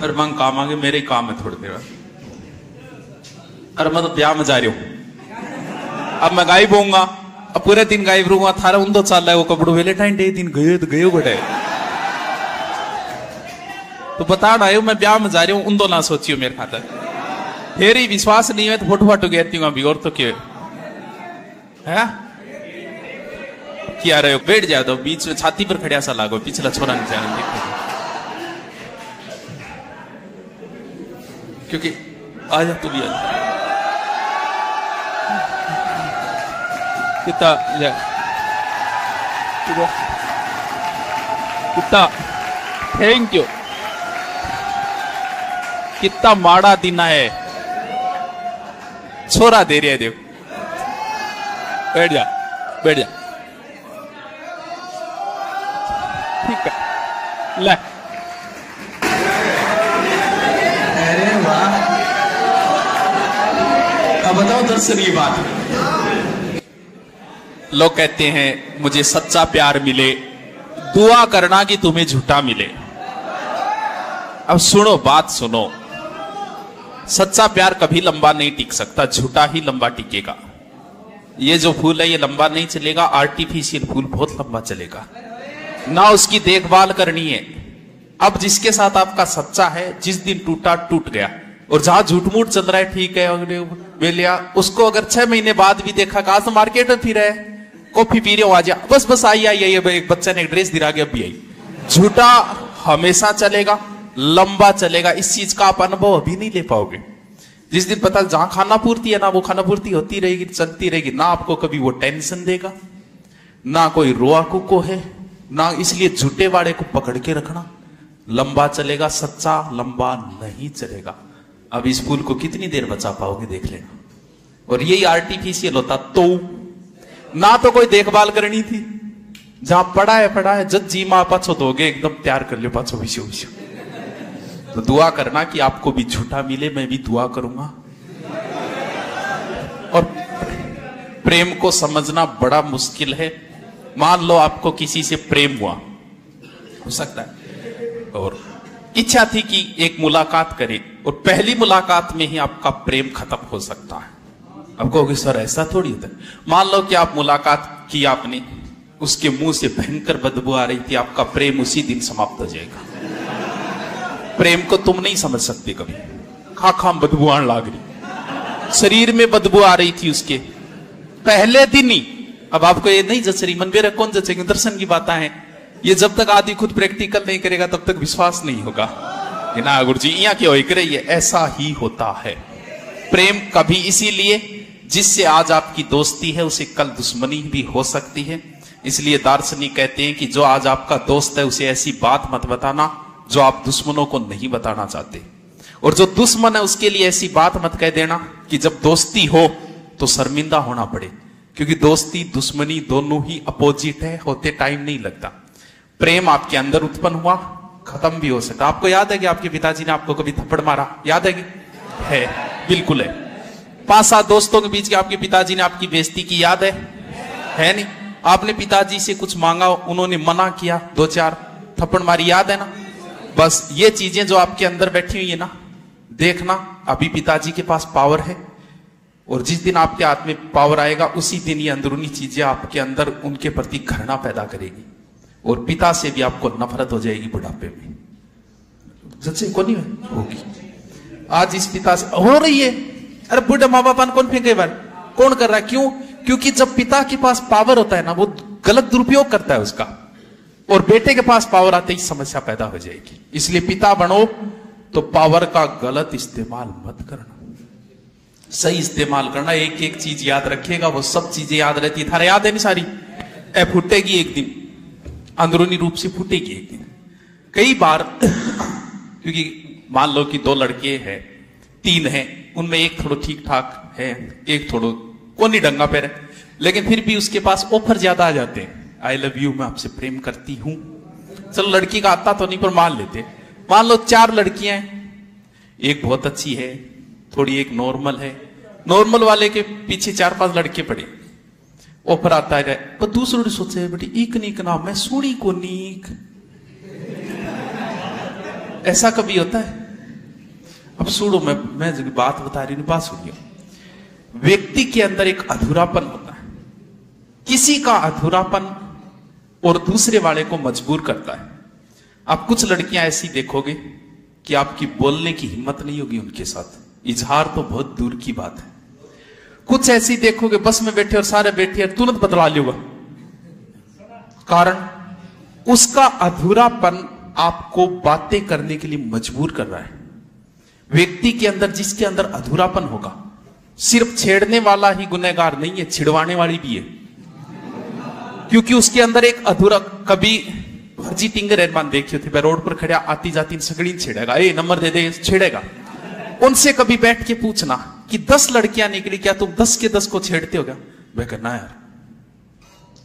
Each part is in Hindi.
अरे मैं काम आगे, मेरे ही काम है थोड़ी देर बाद। अरे मैं तो ब्याह में जा रही हूं, अब मैं गायब होऊंगा, अब पूरे दिन गायब रहूंगा। थारा उन चल रहा है वो कपड़ों, वेलेंटाइन डे दिन गए तो गए बड़े, तो बता रहा हूं मैं ब्याह में जा रही हूँ, उन दो ना सोचियो मेरे खातर। फिर ही विश्वास नहीं है तो फोटो फाटो कहती हूँ अभी, और तो क्या है क्या रहे हो? बैठ जाए तो बीच में छाती पर खड़िया सा लागो, पिछला छोरा नहीं जाने देखो, क्योंकि आ जा तू भी आ कितना कितना थैंक यू। कितना माड़ा दिन है, छोरा दे रही है देखो, बैठ जा बैठ जा, ठीक है ले। अरे वाह, अब बताओ दरअसल ये बात। लोग कहते हैं मुझे सच्चा प्यार मिले, दुआ करना कि तुम्हें झूठा मिले। अब सुनो बात सुनो, सच्चा प्यार कभी लंबा नहीं टिक सकता, झूठा ही लंबा टिकेगा। ये जो फूल है ये लंबा नहीं चलेगा, आर्टिफिशियल फूल बहुत लंबा चलेगा, ना उसकी देखभाल करनी है। अब जिसके साथ आपका सच्चा है, जिस दिन टूटा टूट गया, और जहां झूठ मूठ चल रहा है ठीक है बेलिया, उसको अगर 6 महीने बाद भी देखा, कहा तो मार्केट में फिर है, कॉफी पी रहे हो, आ जा, बस बस आई आई आई, एक बच्चे ने एक ड्रेस दिला के अब भी आई। झूठा हमेशा चलेगा, लंबा चलेगा, इस चीज का आप अनुभव अभी नहीं ले पाओगे। जिस दिन पता जहां खाना पूर्ति है ना, वो खाना पूर्ति होती रहेगी, चलती रहेगी, ना आपको कभी वो टेंशन देगा, ना कोई रोआ कुको है ना, इसलिए झूठे वाड़े को पकड़ के रखना। लंबा चलेगा, सच्चा लंबा नहीं चलेगा। अब इस फूल को कितनी देर बचा पाओगे देख लेना। और यही आर्टिफिशियल होता तो ना तो कोई देखभाल करनी थी, जहां पड़ा है जब जी मां पाछो दोगे एकदम तैयार कर लो पाछो विशो विशो। तो दुआ करना कि आपको भी झूठा मिले, मैं भी दुआ करूंगा। और प्रेम को समझना बड़ा मुश्किल है। मान लो आपको किसी से प्रेम हुआ, हो सकता है, और इच्छा थी कि एक मुलाकात करें, और पहली मुलाकात में ही आपका प्रेम खत्म हो सकता है। अब कहोगे सर ऐसा थोड़ी होता है। मान लो कि आप मुलाकात की, आपने उसके मुंह से भयंकर बदबू आ रही थी, आपका प्रेम उसी दिन समाप्त हो जाएगा। प्रेम को तुम नहीं समझ सकते कभी, खाम बदबू आने लग रही, शरीर में बदबू आ रही थी उसके पहले दिन ही। अब आपको ये नहीं जच रही, मन मेरा कौन जचेगा, दर्शन की बातें हैं ये, जब तक आदमी खुद प्रैक्टिकल नहीं करेगा तब तक विश्वास नहीं होगा कि ना गुरु जी यहाँ क्यों करे, ये ऐसा ही होता है। प्रेम कभी इसीलिए जिससे आज आपकी दोस्ती है उसे कल दुश्मनी भी हो सकती है। इसलिए दार्शनिक कहते हैं कि जो आज आपका दोस्त है उसे ऐसी बात मत बताना जो आप दुश्मनों को नहीं बताना चाहते, और जो दुश्मन है उसके लिए ऐसी बात मत कह देना कि जब दोस्ती हो तो शर्मिंदा होना पड़े, क्योंकि दोस्ती दुश्मनी दोनों ही अपोजिट है, होते टाइम नहीं लगता। प्रेम आपके अंदर उत्पन्न हुआ, खत्म भी हो सकता। आपको याद है कि आपके पिताजी ने आपको कभी थप्पड़ मारा, याद है कि है? बिल्कुल है। 5-7 दोस्तों के बीच के आपके पिताजी ने आपकी बेइज्जती की, याद है नहीं? आपने पिताजी से कुछ मांगा, उन्होंने मना किया, 2-4 थप्पड़ मारी, याद है ना? बस ये चीजें जो आपके अंदर बैठी हुई है ना, देखना अभी पिताजी के पास पावर है, और जिस दिन आपके हाथ में पावर आएगा उसी दिन ये अंदरूनी चीजें आपके अंदर उनके प्रति घृणा पैदा करेगी, और पिता से भी आपको नफरत हो जाएगी बुढ़ापे में। सच्चे को नहीं होगी। आज इस पिता से हो रही है। अरे बुढ़े माँ बाप कौन फेंके बार, कौन कर रहा है? क्यों? क्योंकि जब पिता के पास पावर होता है ना, वो गलत दुरुपयोग करता है उसका, और बेटे के पास पावर आते ही समस्या पैदा हो जाएगी। इसलिए पिता बनो तो पावर का गलत इस्तेमाल मत करना, सही इस्तेमाल करना। एक एक चीज याद रखिएगा, वो सब चीजें याद रहती है। थारा याद है नहीं सारी? ए फूटेगी एक दिन, अंदरूनी रूप से फूटेगी एक दिन। कई बार क्योंकि मान लो कि 2 लड़के हैं, 3 हैं, उनमें एक थोड़ा ठीक ठाक है, एक थोड़ा कोनी डंगा पे है, लेकिन फिर भी उसके पास ऑफर ज्यादा आ जाते हैं। आई लव यू, मैं आपसे प्रेम करती हूं। चलो लड़की का आता तो नहीं, पर मान लेते। मान लो 4 लड़कियां हैं, एक बहुत अच्छी है, थोड़ी एक नॉर्मल है, नॉर्मल वाले के पीछे 4-5 लड़के पड़े। ऑफर आता है, पर दूसरों ने सोचे बेटी एक नीक ना, मैं सोनी को नीक। ऐसा कभी होता है? अब सुनो, मैं जो बात बता रही हूं बात सुनिए। व्यक्ति के अंदर एक अधूरापन होता है, किसी का अधूरापन और दूसरे वाले को मजबूर करता है। आप कुछ लड़कियां ऐसी देखोगे कि आपकी बोलने की हिम्मत नहीं होगी उनके साथ, इजहार तो बहुत दूर की बात है। कुछ ऐसी देखोगे बस में बैठे और सारे बैठे और तुरंत बदला लेगा, कारण उसका अधूरापन आपको बातें करने के लिए मजबूर कर रहा है। व्यक्ति के अंदर, जिसके अंदर अधूरापन होगा, सिर्फ छेड़ने वाला ही गुनहगार नहीं है, छिड़वाने वाली भी है, क्योंकि उसके अंदर एक अधूरा। कभी फर्जी टिंगर रहमान देखियो थे, रोड पर खड़ा आती जाती सगड़ी छेड़ेगा, ए नंबर दे दे, छेड़ेगा। उनसे कभी बैठ के पूछना कि 10 लड़कियां निकली, क्या तुम 10 के 10 को छेड़ते हो क्या? वह कहना यार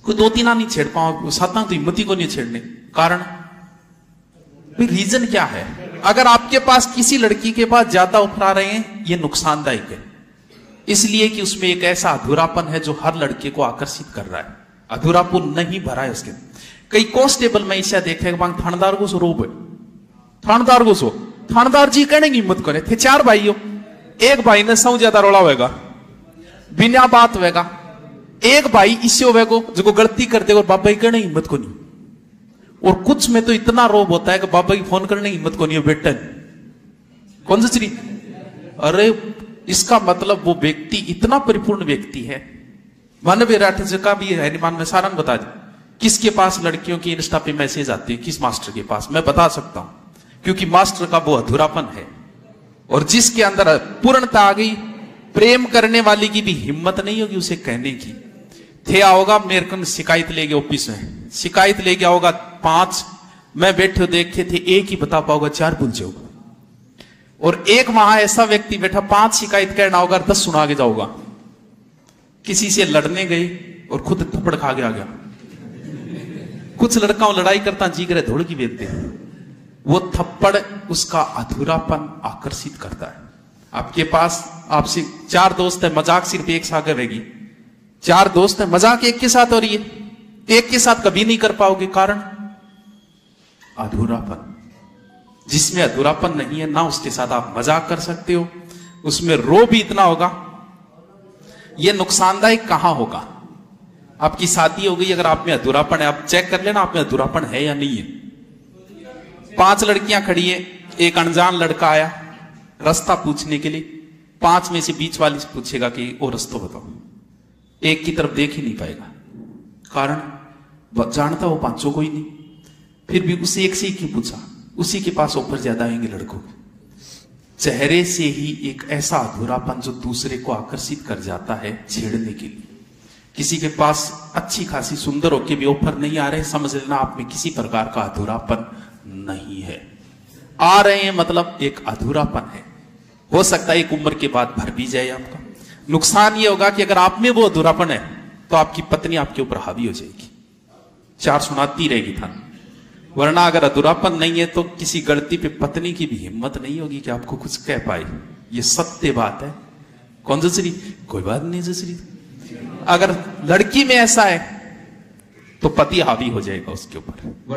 कोई 2-3 नहीं छेड़ पाओ, 7 तो हिम्मत ही को नहीं छेड़ने। कारण रीजन क्या है? अगर आपके पास किसी लड़की के पास ज्यादा उफरा रहे हैं, यह नुकसानदायक है, इसलिए कि उसमें एक ऐसा अधूरापन है जो हर लड़के को आकर्षित कर रहा है। अधूरापन नहीं भरा है उसके। कई कांस्टेबल में ऐसा देखे थानेदार को सो रोब है, थानेदार को सो, थानेदार जी कहने की हिम्मत करे थे। 4 भाई हो, एक भाई ने सौ ज्यादा रोड़ा होगा, बिना बात होगा। एक भाई इससे होगा जो गलती कर देगा और बाबा की कहने की हिम्मत को नहीं। और कुछ में तो इतना रोब होता है कि बाबा की फोन करने की हिम्मत को नहीं है, बेटा कौन सी चीज। अरे इसका मतलब वो व्यक्ति इतना परिपूर्ण व्यक्ति है। मानवीय राठ का भी है, मान में सारा बता दे किसके पास लड़कियों की इंस्टा पे मैसेज आती है, किस मास्टर के पास, मैं बता सकता हूं, क्योंकि मास्टर का वो अधूरापन है। और जिसके अंदर पूर्णता आ गई, प्रेम करने वाली की भी हिम्मत नहीं होगी उसे कहने की। थे आओगा मेरे को शिकायत ले गया ऑफिस में, शिकायत ले गया होगा 5, मैं बैठे देखे थे 1 ही बता पाओगा, 4 भूल जाओगा। और एक वहां ऐसा व्यक्ति बैठा 5 शिकायत करना होगा, 10 सुना के जाओगा। किसी से लड़ने गए और खुद थप्पड़ खा के आ गया। कुछ लड़का लड़ाई करता जी करे धोड़ की बेचते, वो थप्पड़ उसका अधूरापन आकर्षित करता है। आपके पास आपसे 4 दोस्त है, मजाक सिर्फ एक साथ रहेगी। 4 दोस्त है, मजाक एक के साथ हो रही है, एक के साथ कभी नहीं कर पाओगे, कारण अधूरापन। जिसमें अधूरापन नहीं है ना उसके साथ आप मजाक कर सकते हो, उसमें रो भी इतना होगा। यह नुकसानदायक कहां होगा? आपकी शादी हो गई, अगर आप में अधूरापन है, आप चेक कर लेना आप में अधूरापन है या नहीं है। 5 लड़कियां खड़ी है, एक अनजान लड़का आया रास्ता पूछने के लिए, 5 में से बीच वाली से पूछेगा कि वो रास्ता बताओ, एक की तरफ देख ही नहीं पाएगा, कारण जानता वो 5 को ही नहीं। फिर भी उसे एक से ही क्यों पूछा? उसी के पास ऑफर ज्यादा आएंगे लड़कों के। चेहरे से ही एक ऐसा अधूरापन जो दूसरे को आकर्षित कर जाता है छेड़ने के लिए। किसी के पास अच्छी खासी सुंदर होके भी ऑफर नहीं आ रहे, समझ लेना आप में किसी प्रकार का अधूरापन नहीं है। आ रहे हैं मतलब एक अधूरापन है। हो सकता है एक उम्र के बाद भर भी जाए आपका। नुकसान ये होगा कि अगर आप में वो अधूरापन है तो आपकी पत्नी आपके ऊपर हावी हो जाएगी, 4 सुनाती रहेगी था। वरना अगर अधूरापन नहीं है तो किसी गलती पे पत्नी की भी हिम्मत नहीं होगी कि आपको कुछ कह पाए। ये सत्य बात है। कौन जसरी? कोई बात नहीं जसरी। अगर लड़की में ऐसा है तो पति हावी हो जाएगा उसके ऊपर।